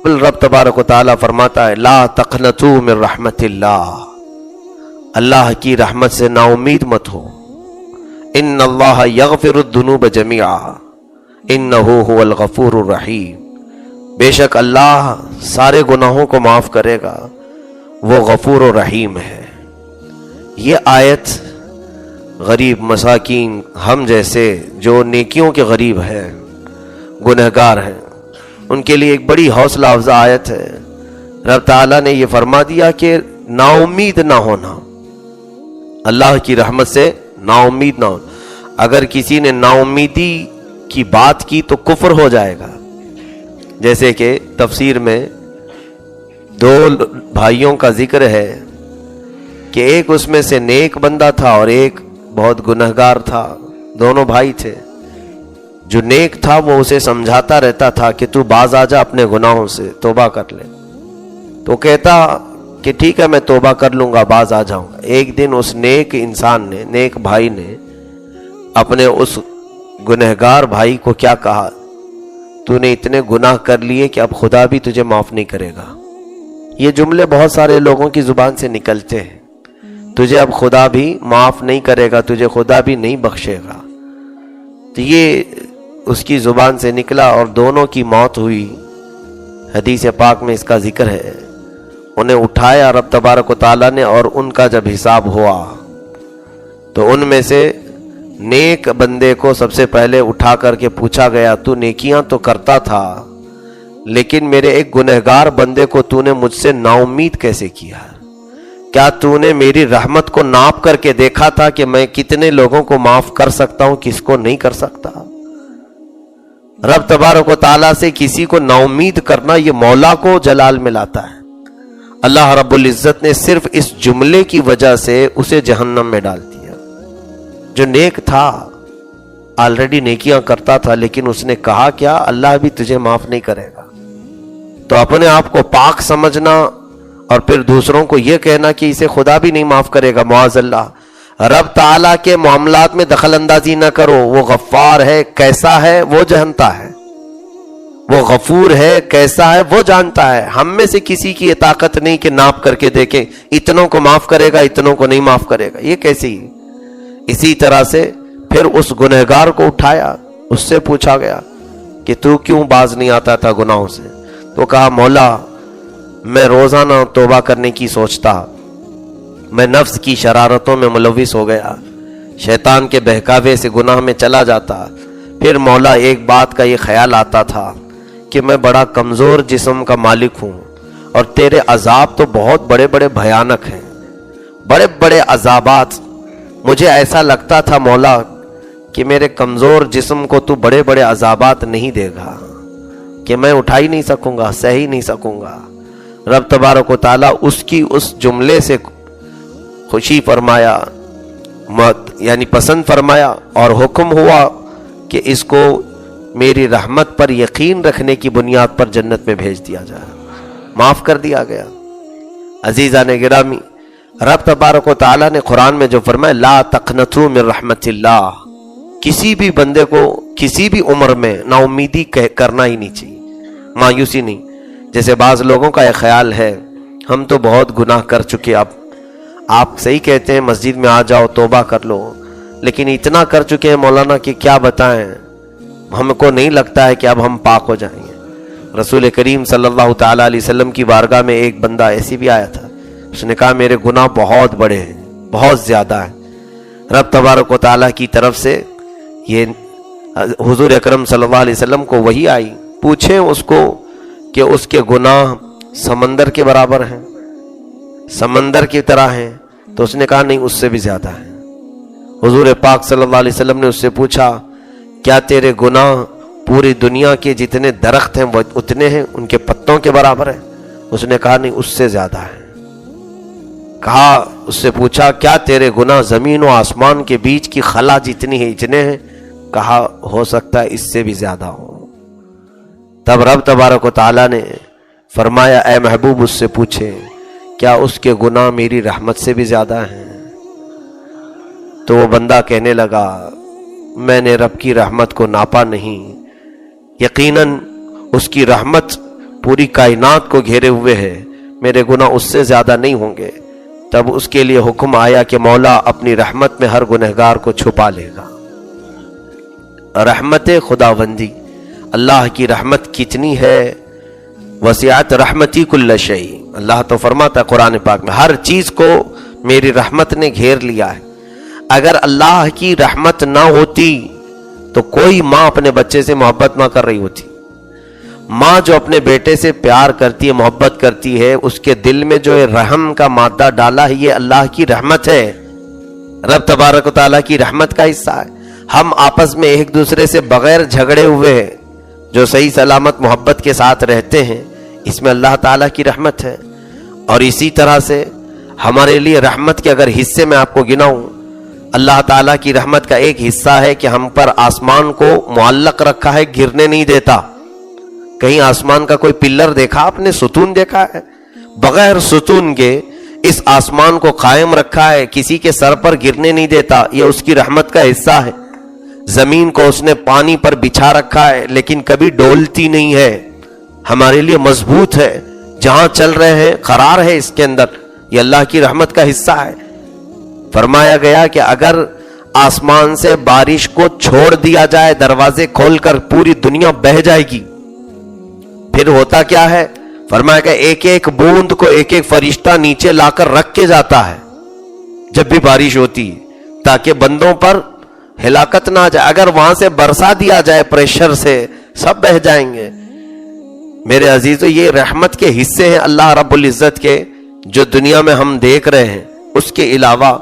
رب تبارک و تعالیٰ فرماتا ہے لا تقنطوا من رحمت اللہ، اللہ کی رحمت سے نا امید مت ہو. ان اللہ یغفر الذنوب جميعا انہ هو الغفور الرحیم، بے شک اللہ سارے گناہوں کو معاف کرے گا، وہ غفور و رحیم ہے. یہ آیت غریب مساکین ہم جیسے جو نیکیوں کے غریب ہیں، گنہگار ہیں، ان کے لیے ایک بڑی حوصلہ افزا آیت ہے. رب تعالیٰ نے یہ فرما دیا کہ نا امید نہ ہونا، اللہ کی رحمت سے نا امید نہ ہونا. اگر کسی نے نا امیدی کی بات کی تو کفر ہو جائے گا. جیسے کہ تفسیر میں دو بھائیوں کا ذکر ہے کہ ایک اس میں سے نیک بندہ تھا اور ایک بہت گنہگار تھا. دونوں بھائی تھے. جو نیک تھا وہ اسے سمجھاتا رہتا تھا کہ تو باز آ جا اپنے گناہوں سے، توبہ کر لے. تو کہتا کہ ٹھیک ہے میں توبہ کر لوں گا، باز آ جاؤں گا. ایک دن اس نیک انسان نے، نیک بھائی نے اپنے اس گنہگار بھائی کو کیا کہا، تو نے اتنے گناہ کر لیے کہ اب خدا بھی تجھے معاف نہیں کرے گا. یہ جملے بہت سارے لوگوں کی زبان سے نکلتے ہیں، تجھے اب خدا بھی معاف نہیں کرے گا، تجھے خدا بھی نہیں بخشے گا. تو یہ اس کی زبان سے نکلا اور دونوں کی موت ہوئی. حدیث پاک میں اس کا ذکر ہے. انہیں اٹھایا رب تبارک و تعالیٰ نے، اور ان کا جب حساب ہوا تو ان میں سے نیک بندے کو سب سے پہلے اٹھا کر کے پوچھا گیا تو نیکیاں تو کرتا تھا، لیکن میرے ایک گنہگار بندے کو تو نے مجھ سے نا امید کیسے کیا؟ کیا تو نے میری رحمت کو ناپ کر کے دیکھا تھا کہ میں کتنے لوگوں کو معاف کر سکتا ہوں، کس کو نہیں کر سکتا؟ رب تبارک و تعالیٰ سے کسی کو نا امید کرنا یہ مولا کو جلال میں لاتا ہے. اللہ رب العزت نے صرف اس جملے کی وجہ سے اسے جہنم میں ڈال دیا. جو نیک تھا، آلریڈی نیکیاں کرتا تھا، لیکن اس نے کہا کیا، اللہ بھی تجھے معاف نہیں کرے گا. تو اپنے آپ کو پاک سمجھنا اور پھر دوسروں کو یہ کہنا کہ اسے خدا بھی نہیں معاف کرے گا، معاذ اللہ. رب تعالیٰ کے معاملات میں دخل اندازی نہ کرو. وہ غفار ہے، کیسا ہے وہ جانتا ہے. وہ غفور ہے، کیسا ہے وہ جانتا ہے. ہم میں سے کسی کی یہ طاقت نہیں کہ ناپ کر کے دیکھیں اتنوں کو معاف کرے گا، اتنوں کو نہیں معاف کرے گا. یہ کیسی؟ اسی طرح سے پھر اس گنہگار کو اٹھایا، اس سے پوچھا گیا کہ تو کیوں باز نہیں آتا تھا گناہوں سے؟ تو کہا مولا میں روزانہ توبہ کرنے کی سوچتا، میں نفس کی شرارتوں میں ملوث ہو گیا، شیطان کے بہکاوے سے گناہ میں چلا جاتا. پھر مولا ایک بات کا یہ خیال آتا تھا کہ میں بڑا کمزور جسم کا مالک ہوں اور تیرے عذاب تو بہت بڑے بڑے بھیانک ہیں، بڑے بڑے عذابات. مجھے ایسا لگتا تھا مولا کہ میرے کمزور جسم کو تو بڑے بڑے عذابات نہیں دے گا، کہ میں اٹھا ہی نہیں سکوں گا، سہ ہی نہیں سکوں گا. رب تبارک و تعالیٰ اس کی اس جملے سے خوشی فرمایا، یعنی پسند فرمایا، اور حکم ہوا کہ اس کو میری رحمت پر یقین رکھنے کی بنیاد پر جنت میں بھیج دیا جائے. معاف کر دیا گیا. عزیزان گرامی، رب تبارک و تعالیٰ نے قرآن میں جو فرمایا لا تقنطوا من رحمت اللہ، کسی بھی بندے کو کسی بھی عمر میں نا امیدی کرنا ہی نہیں چاہیے، مایوسی نہیں. جیسے بعض لوگوں کا ایک خیال ہے ہم تو بہت گناہ کر چکے، اب آپ صحیح کہتے ہیں مسجد میں آ جاؤ توبہ کر لو، لیکن اتنا کر چکے ہیں مولانا کہ کیا بتائیں، ہم کو نہیں لگتا ہے کہ اب ہم پاک ہو جائیں گے. رسول کریم صلی اللہ تعالیٰ علیہ وسلم کی بارگاہ میں ایک بندہ ایسی بھی آیا تھا، اس نے کہا میرے گناہ بہت بڑے ہیں، بہت زیادہ ہیں. رب تبارک و تعالیٰ کی طرف سے یہ حضور اکرم صلی اللہ علیہ وسلم کو وحی آئی، پوچھیں اس کو کہ اس کے گناہ سمندر کے برابر ہیں، سمندر کی طرح ہیں؟ تو اس نے کہا نہیں، اس سے بھی زیادہ ہیں. حضور پاک صلی اللہ علیہ وسلم نے اس سے پوچھا کیا تیرے گناہ پوری دنیا کے جتنے درخت ہیں وہ اتنے ہیں، ان کے پتوں کے برابر ہیں؟ اس نے کہا نہیں، اس سے زیادہ ہیں. کہا اس سے پوچھا کیا تیرے گناہ زمین و آسمان کے بیچ کی خلا جتنی ہے اتنے ہیں؟ کہا ہو سکتا ہے اس سے بھی زیادہ ہو. تب رب تبارک و تعالیٰ نے فرمایا اے محبوب اس سے پوچھے کیا اس کے گناہ میری رحمت سے بھی زیادہ ہیں؟ تو وہ بندہ کہنے لگا میں نے رب کی رحمت کو ناپا نہیں، یقیناً اس کی رحمت پوری کائنات کو گھیرے ہوئے ہے، میرے گناہ اس سے زیادہ نہیں ہوں گے، تب اس کے لیے حکم آیا کہ مولا اپنی رحمت میں ہر گنہگار کو چھپا لے گا۔ رحمت خداوندی، اللہ کی رحمت کتنی ہے، وسعت رحمتی کل شیء، اللہ تو فرماتا ہے قرآن پاک میں ہر چیز کو میری رحمت نے گھیر لیا ہے۔ اگر اللہ کی رحمت نہ ہوتی تو کوئی ماں اپنے بچے سے محبت نہ کر رہی ہوتی۔ ماں جو اپنے بیٹے سے پیار کرتی ہے، محبت کرتی ہے، اس کے دل میں جو رحم کا مادہ ڈالا ہے، یہ اللہ کی رحمت ہے، رب تبارک و تعالیٰ کی رحمت کا حصہ ہے۔ ہم آپس میں ایک دوسرے سے بغیر جھگڑے ہوئے ہیں، جو صحیح سلامت محبت کے ساتھ رہتے ہیں، اس میں اللہ تعالیٰ کی رحمت ہے۔ اور اسی طرح سے ہمارے لیے رحمت کے اگر حصے میں آپ کو گناؤں، اللہ تعالیٰ کی رحمت کا ایک حصہ ہے کہ ہم پر آسمان کو معلق رکھا ہے، گرنے نہیں دیتا۔ کہیں آسمان کا کوئی پلر دیکھا آپ نے، ستون دیکھا ہے؟ بغیر ستون کے اس آسمان کو قائم رکھا ہے، کسی کے سر پر گرنے نہیں دیتا، یہ اس کی رحمت کا حصہ ہے۔ زمین کو اس نے پانی پر بچھا رکھا ہے لیکن کبھی ڈولتی نہیں ہے، ہمارے لیے مضبوط ہے، جہاں چل رہے ہیں قرار ہے اس کے اندر، یہ اللہ کی رحمت کا حصہ ہے۔ فرمایا گیا کہ اگر آسمان سے بارش کو چھوڑ دیا جائے، دروازے کھول کر، پوری دنیا بہہ جائے گی۔ پھر ہوتا کیا ہے؟ فرمایا کہ ایک ایک بوند کو ایک ایک فرشتہ نیچے لا کر رکھ کے جاتا ہے جب بھی بارش ہوتی ہے، تاکہ بندوں پر ہلاکت نہ جائے۔ اگر وہاں سے برسا دیا جائے پریشر سے، سب بہہ جائیں گے۔ میرے عزیزو، یہ رحمت کے حصے ہیں اللہ رب العزت کے، جو دنیا میں ہم دیکھ رہے ہیں۔ اس کے علاوہ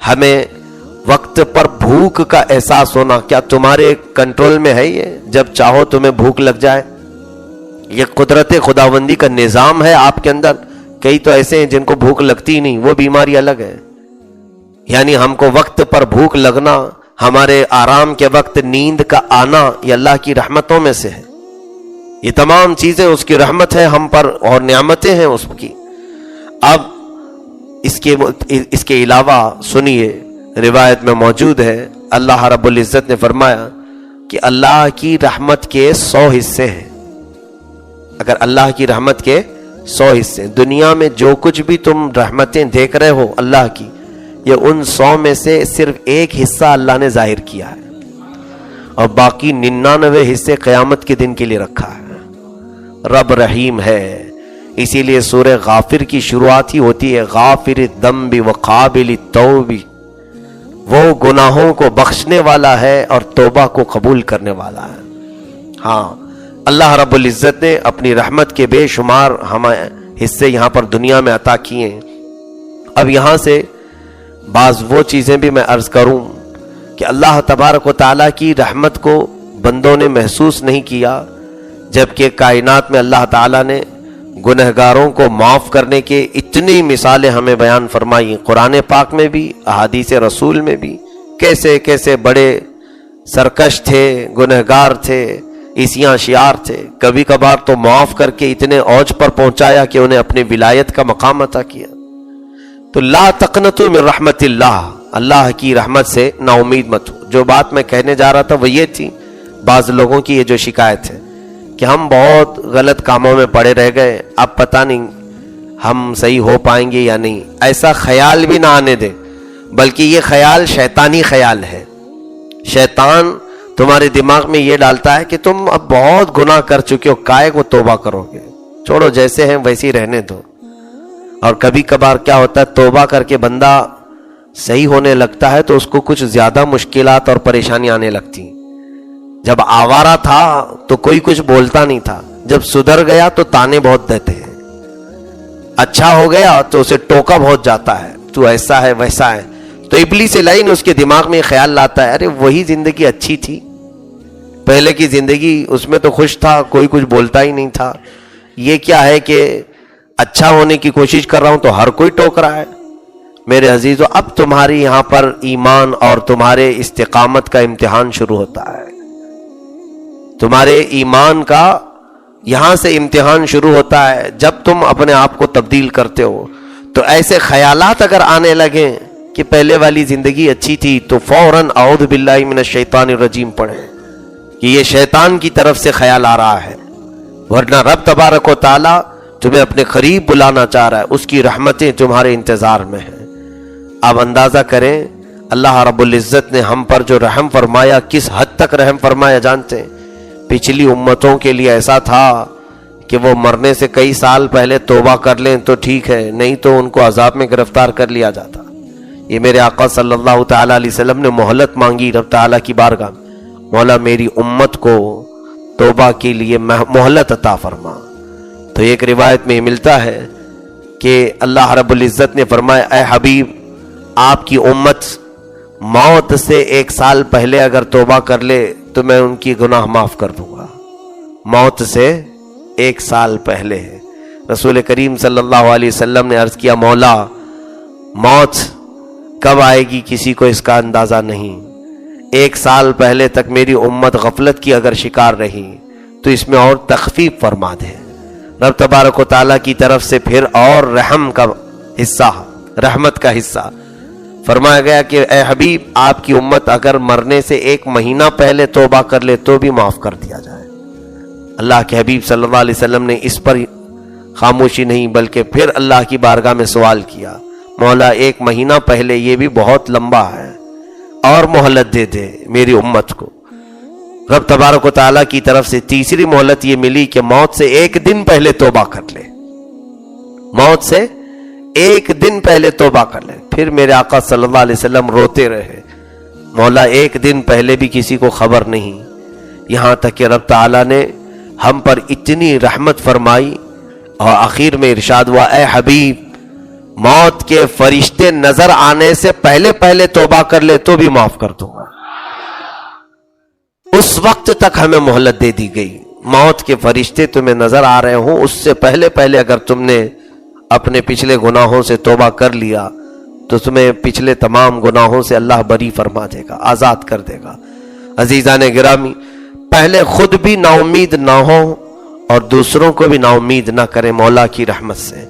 ہمیں وقت پر بھوک کا احساس ہونا، کیا تمہارے کنٹرول میں ہے یہ؟ جب چاہو تمہیں بھوک لگ جائے، یہ قدرت خداوندی کا نظام ہے آپ کے اندر۔ کئی تو ایسے ہیں جن کو بھوک لگتی ہی نہیں، وہ بیماری الگ ہے۔ یعنی ہم کو وقت پر بھوک لگنا، ہمارے آرام کے وقت نیند کا آنا، یہ اللہ کی رحمتوں میں سے ہے۔ یہ تمام چیزیں اس کی رحمت ہے ہم پر، اور نعمتیں ہیں اس کی۔ اب اس کے علاوہ سنیے، روایت میں موجود ہے، اللہ رب العزت نے فرمایا کہ اللہ کی رحمت کے 100 حصے ہیں۔ اگر اللہ کی رحمت کے 100 حصے، دنیا میں جو کچھ بھی تم رحمتیں دیکھ رہے ہو اللہ کی، یہ ان 100 میں سے صرف ایک حصہ اللہ نے ظاہر کیا ہے، اور باقی 99 حصے قیامت کے دن کے لیے رکھا ہے۔ رب رحیم ہے، اسی لیے سورہ غافر کی شروعات ہی ہوتی ہے غافر الذنب وقابل التوب، وہ گناہوں کو بخشنے والا ہے اور توبہ کو قبول کرنے والا ہے۔ ہاں، اللہ رب العزت نے اپنی رحمت کے بے شمار ہمیں حصے یہاں پر دنیا میں عطا کیے ہیں۔ اب یہاں سے بعض وہ چیزیں بھی میں عرض کروں کہ اللہ تبارک و تعالیٰ کی رحمت کو بندوں نے محسوس نہیں کیا، جبکہ کائنات میں اللہ تعالیٰ نے گنہگاروں کو معاف کرنے کے اتنی مثالیں ہمیں بیان فرمائی، قرآن پاک میں بھی، احادیث رسول میں بھی، کیسے کیسے بڑے سرکش تھے، گنہگار تھے، عیسیاں شیار تھے، کبھی کبھار تو معاف کر کے اتنے اوج پر پہنچایا کہ انہیں اپنی ولایت کا مقام عطا کیا۔ تو لا تقنطوا من رحمت اللہ، اللہ کی رحمت سے نا امید مت ہو۔ جو بات میں کہنے جا رہا تھا وہ یہ تھی، بعض لوگوں کی یہ جو شکایت ہے کہ ہم بہت غلط کاموں میں پڑے رہ گئے، اب پتہ نہیں ہم صحیح ہو پائیں گے یا نہیں، ایسا خیال بھی نہ آنے دیں، بلکہ یہ خیال شیطانی خیال ہے۔ شیطان تمہارے دماغ میں یہ ڈالتا ہے کہ تم اب بہت گناہ کر چکے ہو، کائے کو توبہ کرو گے، چھوڑو جیسے ہیں ویسے ہی رہنے دو۔ اور کبھی کبھار کیا ہوتا ہے، توبہ کر کے بندہ صحیح ہونے لگتا ہے تو اس کو کچھ زیادہ مشکلات اور پریشانی آنے لگتی۔ جب آوارہ تھا تو کوئی کچھ بولتا نہیں تھا، جب سدھر گیا تو تانے بہت دیتے ہیں، اچھا ہو گیا تو اسے ٹوکا بہت جاتا ہے، تو ایسا ہے ویسا ہے۔ تو ابلیس لعین اس کے دماغ میں خیال لاتا ہے، ارے وہی زندگی اچھی تھی، پہلے کی زندگی، اس میں تو خوش تھا، کوئی کچھ بولتا ہی نہیں تھا، یہ کیا ہے کہ اچھا ہونے کی کوشش کر رہا ہوں تو ہر کوئی ٹوک رہا ہے۔ میرے عزیزو، اب تمہاری یہاں پر ایمان اور تمہارے استقامت کا امتحان شروع ہوتا ہے، تمہارے ایمان کا یہاں سے امتحان شروع ہوتا ہے۔ جب تم اپنے آپ کو تبدیل کرتے ہو تو ایسے خیالات اگر آنے لگیں کہ پہلے والی زندگی اچھی تھی، تو فوراً اعوذ باللہ من الشیطان الرجیم پڑھیں کہ یہ شیطان کی طرف سے خیال آ رہا ہے، ورنہ رب تبارک و تعالی تمہیں اپنے قریب بلانا چاہ رہا ہے، اس کی رحمتیں تمہارے انتظار میں ہیں۔ آپ اندازہ کریں اللہ رب العزت نے ہم پر جو رحم فرمایا، کس حد تک رحم فرمایا جانتے ہیں؟ پچھلی امتوں کے لیے ایسا تھا کہ وہ مرنے سے کئی سال پہلے توبہ کر لیں تو ٹھیک ہے، نہیں تو ان کو عذاب میں گرفتار کر لیا جاتا۔ یہ میرے آقا صلی اللہ تعالیٰ علیہ وسلم نے مہلت مانگی رب تعالیٰ کی بارگاہ میں، مولا میری امت کو توبہ کے لیے مہلت عطا فرما۔ تو ایک روایت میں ملتا ہے کہ اللہ رب العزت نے فرمایا اے حبیب، آپ کی امت موت سے 1 سال پہلے اگر توبہ کر لے تو میں ان کی گناہ معاف کر دوں گا۔ موت سے 1 سال پہلے رسول کریم صلی اللہ علیہ وسلم نے عرض کیا مولا موت کب آئے گی کسی کو اس کا اندازہ نہیں، 1 سال پہلے تک میری امت غفلت کی اگر شکار رہی تو اس میں اور تخفیف فرما دے۔ رب تبارک و تعالیٰ کی طرف سے پھر اور رحم کا حصہ، رحمت کا حصہ فرمایا گیا کہ اے حبیب آپ کی امت اگر مرنے سے 1 مہینہ پہلے توبہ کر لے تو بھی معاف کر دیا جائے۔ اللہ کے حبیب صلی اللہ علیہ وسلم نے اس پر خاموشی نہیں بلکہ پھر اللہ کی بارگاہ میں سوال کیا مولا 1 مہینہ پہلے یہ بھی بہت لمبا ہے، اور مہلت دے دے میری امت کو۔ رب تبارک و تعالیٰ کی طرف سے تیسری مہلت یہ ملی کہ موت سے 1 دن پہلے توبہ کر لے، موت سے 1 دن پہلے توبہ کر لے۔ پھر میرے آقا صلی اللہ علیہ وسلم روتے رہے مولا 1 دن پہلے بھی کسی کو خبر نہیں، یہاں تک کہ رب تعالیٰ نے ہم پر اتنی رحمت فرمائی اور آخر میں ارشاد ہوا اے حبیب موت کے فرشتے نظر آنے سے پہلے پہلے توبہ کر لے تو بھی معاف کر دوں گا۔ اس وقت تک ہمیں مہلت دے دی گئی، موت کے فرشتے تمہیں نظر آ رہے ہوں اس سے پہلے پہلے اگر تم نے اپنے پچھلے گناہوں سے توبہ کر لیا تو تمہیں پچھلے تمام گناہوں سے اللہ بری فرما دے گا، آزاد کر دے گا۔ عزیزان گرامی، پہلے خود بھی نا امید نہ ہو اور دوسروں کو بھی نا امید نہ کریں مولا کی رحمت سے۔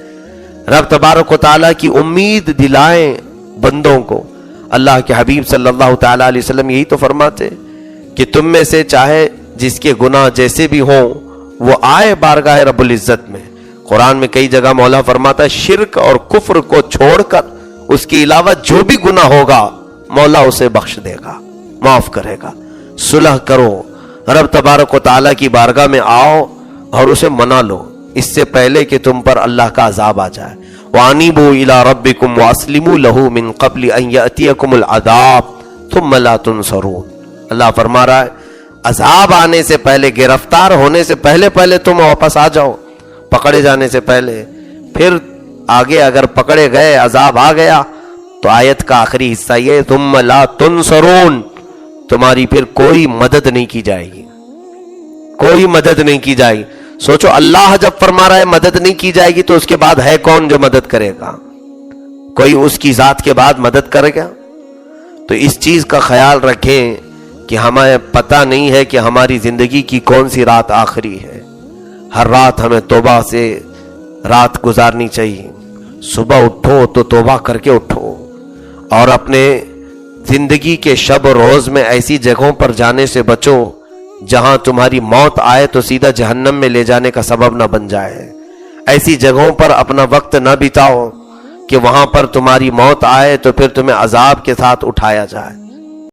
رب تبارک و تعالیٰ کی امید دلائیں بندوں کو۔ اللہ کے حبیب صلی اللہ تعالیٰ علیہ وسلم یہی تو فرماتے کہ تم میں سے چاہے جس کے گناہ جیسے بھی ہوں وہ آئے بارگاہ رب العزت میں۔ قرآن میں کئی جگہ مولا فرماتا ہے شرک اور کفر کو چھوڑ کر اس کے علاوہ جو بھی گناہ ہوگا مولا اسے بخش دے گا، معاف کرے گا۔ صلح کرو، رب تبارک و تعالیٰ کی بارگاہ میں آؤ اور اسے منا لو اس سے پہلے کہ تم پر اللہ کا عذاب آ جائے۔ وَأَنِيبُوا إِلَىٰ رَبِّكُمْ وَأَسْلِمُوا لَهُ مِن قَبْلِ أَن يَأْتِيَكُمُ الْعَذَابُ ثُمَّ لَا تُنصَرُونَ۔ اللہ فرما رہا ہے عذاب آنے سے پہلے، گرفتار ہونے سے پہلے پہلے تم واپس آ جاؤ، پکڑے جانے سے پہلے۔ پھر آگے اگر پکڑے گئے عذاب آ گیا تو آیت کا آخری حصہ یہ ثُمَّ لَا تُنصَرُونَ، تمہاری پھر کوئی مدد نہیں کی جائے گی، کوئی مدد نہیں کی جائے گی۔ سوچو اللہ جب فرما رہا ہے مدد نہیں کی جائے گی تو اس کے بعد ہے کون جو مدد کرے گا؟ کوئی اس کی ذات کے بعد مدد کرے گا؟ تو اس چیز کا خیال رکھیں کہ ہمیں پتہ نہیں ہے کہ ہماری زندگی کی کون سی رات آخری ہے۔ ہر رات ہمیں توبہ سے رات گزارنی چاہیے۔ صبح اٹھو تو توبہ کر کے اٹھو، اور اپنے زندگی کے شب و روز میں ایسی جگہوں پر جانے سے بچو جہاں تمہاری موت آئے تو سیدھا جہنم میں لے جانے کا سبب نہ بن جائے۔ ایسی جگہوں پر اپنا وقت نہ بتاؤ کہ وہاں پر تمہاری موت آئے تو پھر تمہیں عذاب کے ساتھ اٹھایا جائے۔